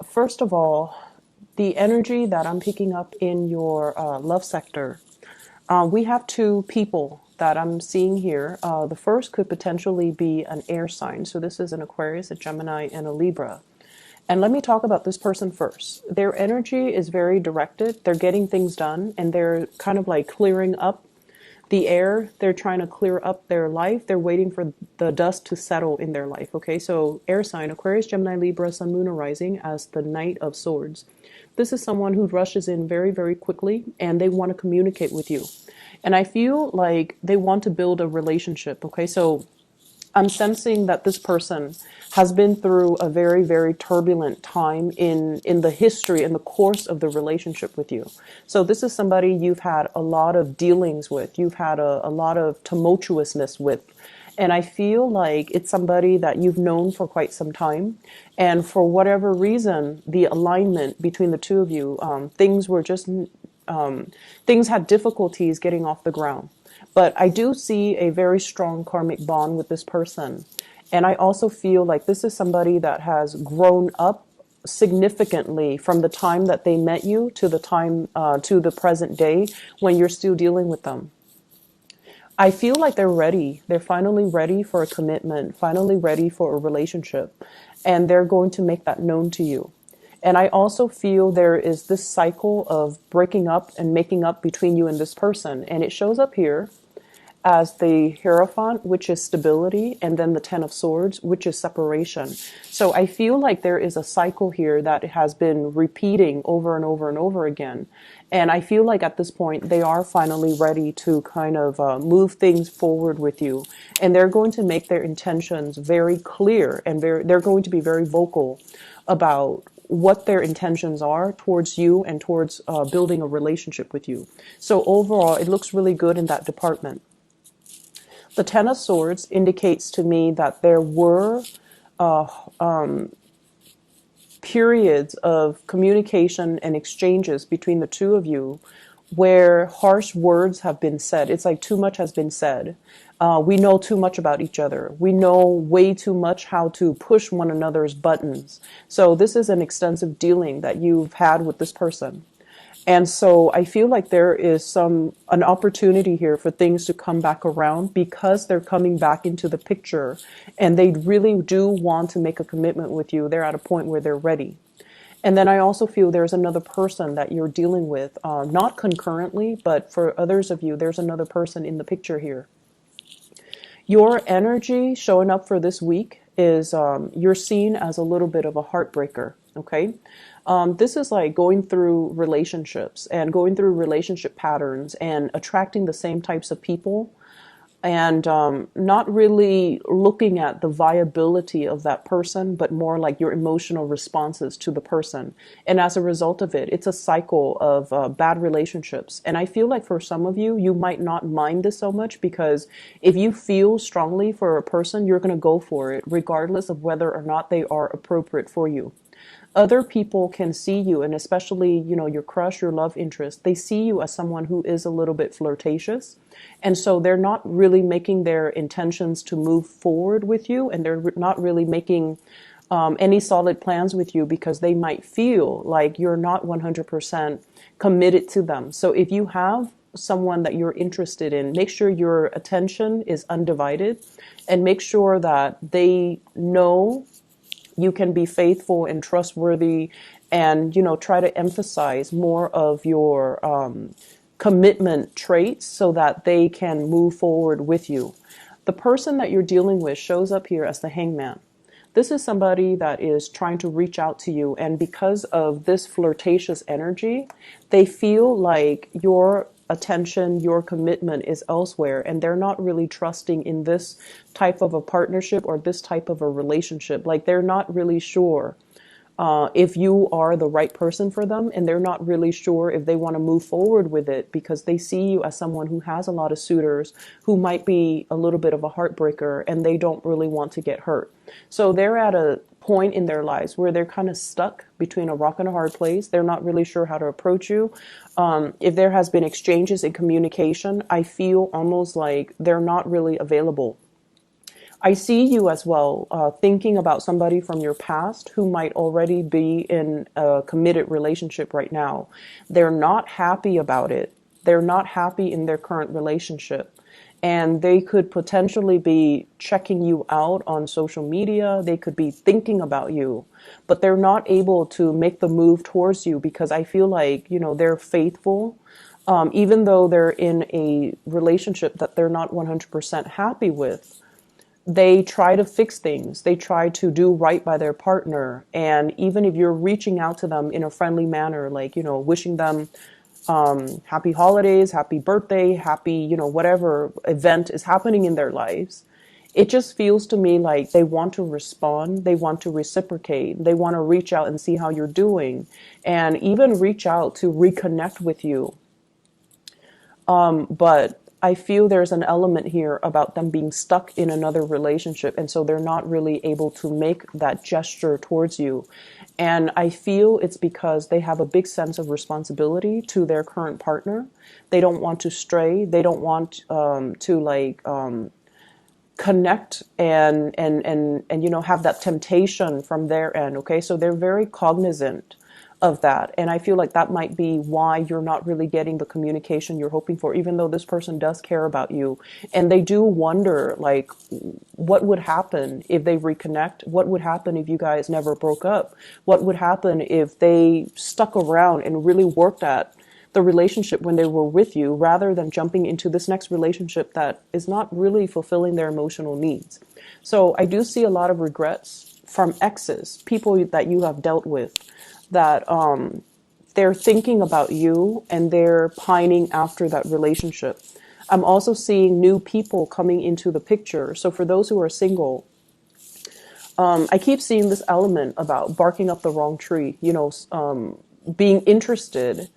First of all, the energy that I'm picking up in your love sector, we have two people that I'm seeing here. The first could potentially be an air sign. So this is an Aquarius, a Gemini, and a Libra. And let me talk about this person first. Their energy is very directed. They're getting things done, and they're kind of like clearing up the air. They're trying to clear up their life. They're waiting for the dust to settle in their life. Okay, so air sign, Aquarius, Gemini, Libra, Sun, Moon, or Rising as the Knight of Swords. This is someone who rushes in very, very quickly, and they want to communicate with you. And I feel like they want to build a relationship. Okay, so I'm sensing that this person has been through a very, very turbulent time in the history, in the course of the relationship with you. So this is somebody you've had a lot of dealings with. You've had a lot of tumultuousness with. And I feel like it's somebody that you've known for quite some time. And for whatever reason, the alignment between the two of you, things had difficulties getting off the ground. But I do see a very strong karmic bond with this person. And I also feel like this is somebody that has grown up significantly from the time that they met you to the time, to the present day when you're still dealing with them. I feel like they're ready. They're finally ready for a commitment, finally ready for a relationship. And they're going to make that known to you. And I also feel there is this cycle of breaking up and making up between you and this person. And it shows up here as the Hierophant, which is stability, and then the Ten of Swords, which is separation. So I feel like there is a cycle here that has been repeating over and over and over again. And I feel like at this point, they are finally ready to kind of move things forward with you. And they're going to make their intentions very clear, and they're going to be very vocal about what their intentions are towards you and towards building a relationship with you. So overall, it looks really good in that department. The Ten of Swords indicates to me that there were uh, periods of communication and exchanges between the two of you where harsh words have been said. It's like too much has been said. We know too much about each other. We know way too much how to push one another's buttons. So this is an extensive dealing that you've had with this person. And so I feel like there is an opportunity here for things to come back around because they're coming back into the picture and they really do want to make a commitment with you. They're at a point where they're ready. And then I also feel there's another person that you're dealing with, not concurrently, but for others of you, there's another person in the picture here. Your energy showing up for this week is you're seen as a little bit of a heartbreaker, okay? This is like going through relationships and going through relationship patterns and attracting the same types of people and not really looking at the viability of that person, but more like your emotional responses to the person. And as a result of it, it's a cycle of bad relationships. And I feel like for some of you, you might not mind this so much because if you feel strongly for a person, you're going to go for it, regardless of whether or not they are appropriate for you. Other people can see you, and especially, your crush, your love interest, they see you as someone who is a little bit flirtatious. And so they're not really making their intentions to move forward with you, and they're not really making any solid plans with you because they might feel like you're not 100% committed to them. So if you have someone that you're interested in, make sure your attention is undivided and make sure that they know you can be faithful and trustworthy and, try to emphasize more of your commitment traits so that they can move forward with you. The person that you're dealing with shows up here as the Hangman. This is somebody that is trying to reach out to you, and because of this flirtatious energy, they feel like your attention, your commitment is elsewhere, and they're not really trusting in this type of a partnership or this type of a relationship. Like they're not really sure if you are the right person for them, and they're not really sure if they want to move forward with it because they see you as someone who has a lot of suitors, who might be a little bit of a heartbreaker, and they don't really want to get hurt. So they're at a point in their lives where they're kind of stuck between a rock and a hard place. They're not really sure how to approach you. If there has been exchanges in communication, I feel almost like they're not really available. I see you as well, thinking about somebody from your past who might already be in a committed relationship right now. They're not happy about it. They're not happy in their current relationship. And they could potentially be checking you out on social media. They could be thinking about you, but they're not able to make the move towards you because I feel like, they're faithful. Even though they're in a relationship that they're not 100% happy with, they try to fix things. They try to do right by their partner. And even if you're reaching out to them in a friendly manner, like, wishing them happy holidays, happy birthday, happy, whatever event is happening in their lives, it just feels to me like they want to respond. They want to reciprocate. They want to reach out and see how you're doing and even reach out to reconnect with you. But I feel there's an element here about them being stuck in another relationship. And so they're not really able to make that gesture towards you. And I feel it's because they have a big sense of responsibility to their current partner. They don't want to stray. They don't want to connect and have that temptation from their end. Okay, so they're very cognizant of that, and I feel like that might be why you're not really getting the communication you're hoping for, even though this person does care about you. And they do wonder, like, what would happen if they reconnect? What would happen if you guys never broke up? What would happen if they stuck around and really worked at the relationship when they were with you, rather than jumping into this next relationship that is not really fulfilling their emotional needs? So I do see a lot of regrets from exes, people that you have dealt with, that they're thinking about you and they're pining after that relationship. I'm also seeing new people coming into the picture. So for those who are single, I keep seeing this element about barking up the wrong tree, being interested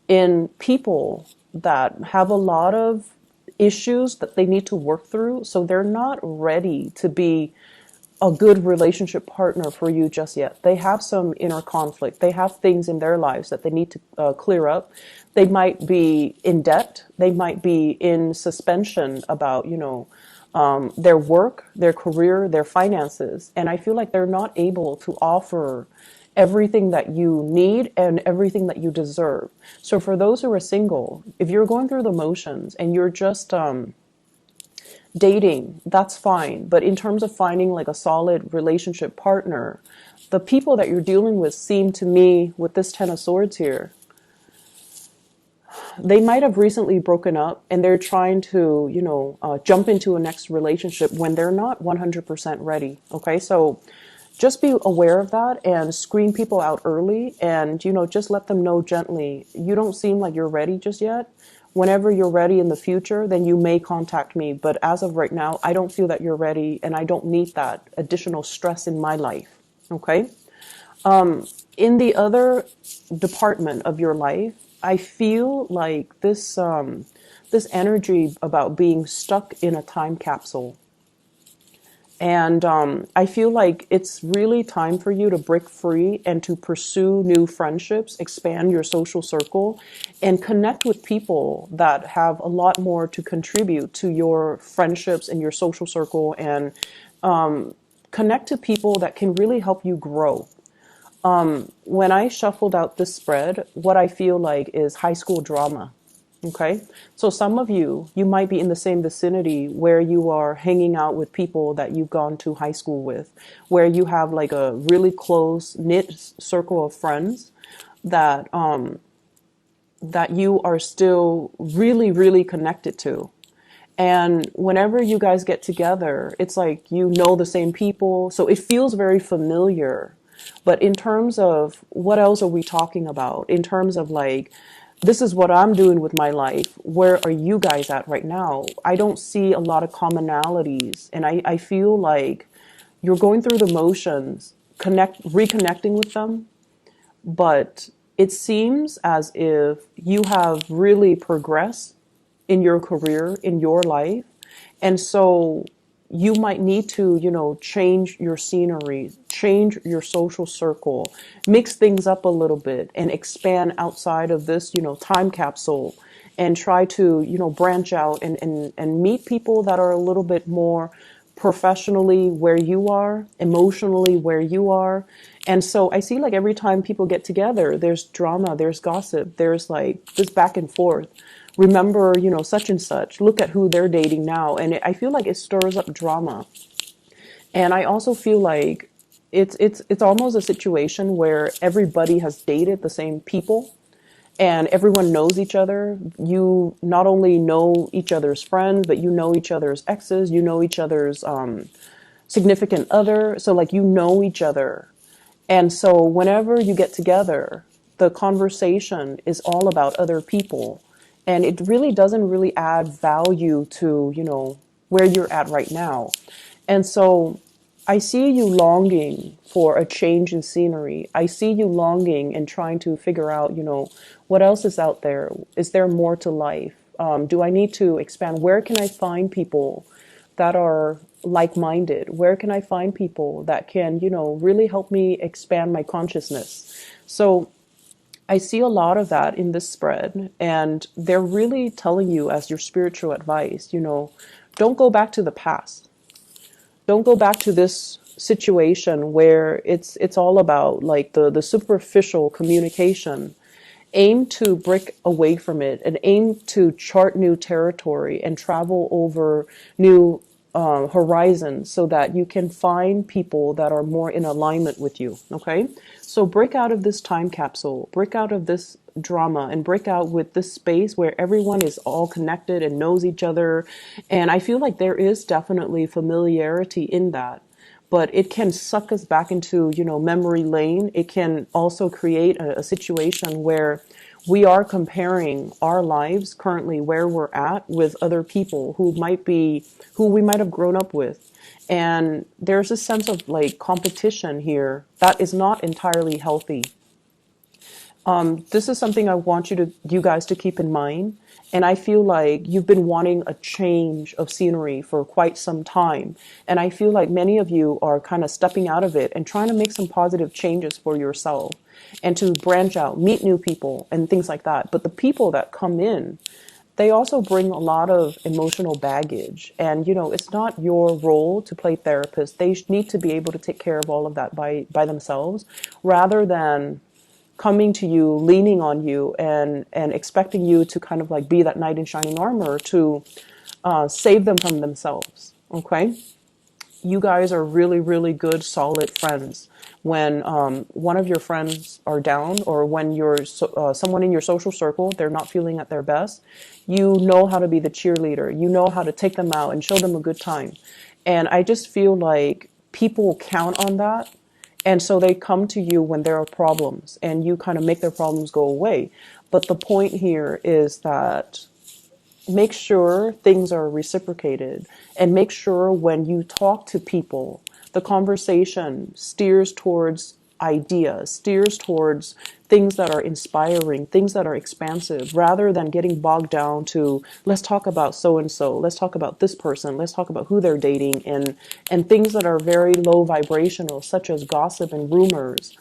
in people that have a lot of issues that they need to work through. So they're not ready to be a good relationship partner for you just yet. They have some inner conflict. They have things in their lives that they need to clear up. They might be in debt. They might be in suspension about, their work, their career, their finances. And I feel like they're not able to offer everything that you need and everything that you deserve. So for those who are single, if you're going through the motions and you're just dating, that's fine. But in terms of finding like a solid relationship partner, the people that you're dealing with seem to me, with this Ten of Swords here, they might have recently broken up and they're trying to, jump into a next relationship when they're not 100% ready. Okay, so just be aware of that and screen people out early and, just let them know gently, you don't seem like you're ready just yet. Whenever you're ready in the future, then you may contact me. But as of right now, I don't feel that you're ready and I don't need that additional stress in my life. Okay? In the other department of your life, I feel like this energy about being stuck in a time capsule. And I feel like it's really time for you to break free and to pursue new friendships, expand your social circle, and connect with people that have a lot more to contribute to your friendships and your social circle, and connect to people that can really help you grow. When I shuffled out this spread, what I feel like is high school drama. Okay, so some of you might be in the same vicinity where you are hanging out with people that you've gone to high school with, where you have like a really close knit circle of friends that that you are still really, really connected to. And whenever you guys get together, it's like you know the same people, so it feels very familiar. But in terms of what else are we talking about? In terms of like, this is what I'm doing with my life. Where are you guys at right now? I don't see a lot of commonalities. And I feel like you're going through the motions, reconnecting with them. But it seems as if you have really progressed in your career, in your life. And so you might need to, change your scenery, change your social circle, mix things up a little bit and expand outside of this, time capsule, and try to, branch out and meet people that are a little bit more professionally where you are, emotionally where you are. And so I see like every time people get together, there's drama, there's gossip, there's like this back and forth. Remember, you know, such and such, look at who they're dating now. And I feel like it stirs up drama. And I also feel like it's almost a situation where everybody has dated the same people and everyone knows each other. You not only know each other's friends, but you know each other's exes, you know each other's significant other. So like you know each other. And so whenever you get together, the conversation is all about other people. And it really doesn't really add value to, you know, where you're at right now. And so I see you longing for a change in scenery. I see you longing and trying to figure out, you know, what else is out there? Is there more to life? Do I need to expand? Where can I find people that are like-minded? Where can I find people that can, you know, really help me expand my consciousness? So I see a lot of that in this spread, and they're really telling you as your spiritual advice, you know, don't go back to the past. Don't go back to this situation where it's all about like the superficial communication. Aim to break away from it and aim to chart new territory and travel over new horizons so that you can find people that are more in alignment with you. Okay, so break out of this time capsule, break out of this drama, and break out with this space where everyone is all connected and knows each other. And I feel like there is definitely familiarity in that, but it can suck us back into, you know, memory lane. It can also create a situation where we are comparing our lives currently where we're at with other people who we might have grown up with. And there's a sense of like competition here that is not entirely healthy. This is something I want you guys to keep in mind. And I feel like you've been wanting a change of scenery for quite some time. And I feel like many of you are kind of stepping out of it and trying to make some positive changes for yourself and to branch out, meet new people and things like that. But the people that come in, they also bring a lot of emotional baggage. And, you know, it's not your role to play therapist. They need to be able to take care of all of that by themselves rather than coming to you, leaning on you, and expecting you to kind of like be that knight in shining armor to save them from themselves. Okay, you guys are really, really good, solid friends. When one of your friends are down, or when you're someone in your social circle, they're not feeling at their best, you know how to be the cheerleader. You know how to take them out and show them a good time. And I just feel like people count on that. And so they come to you when there are problems and you kind of make their problems go away. But the point here is that make sure things are reciprocated and make sure when you talk to people, the conversation steers towards ideas, steers towards things that are inspiring, things that are expansive, rather than getting bogged down to let's talk about so and so, let's talk about this person, let's talk about who they're dating, and things that are very low vibrational, such as gossip and rumors,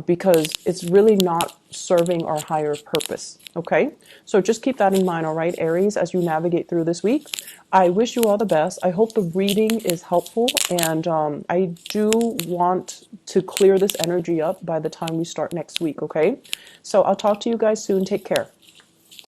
because it's really not serving our higher purpose. Okay, so just keep that in mind, all right, Aries, as you navigate through this week. I wish you all the best. I hope the reading is helpful, and I do want to clear this energy up by the time we start next week. Okay, so I'll talk to you guys soon. Take care.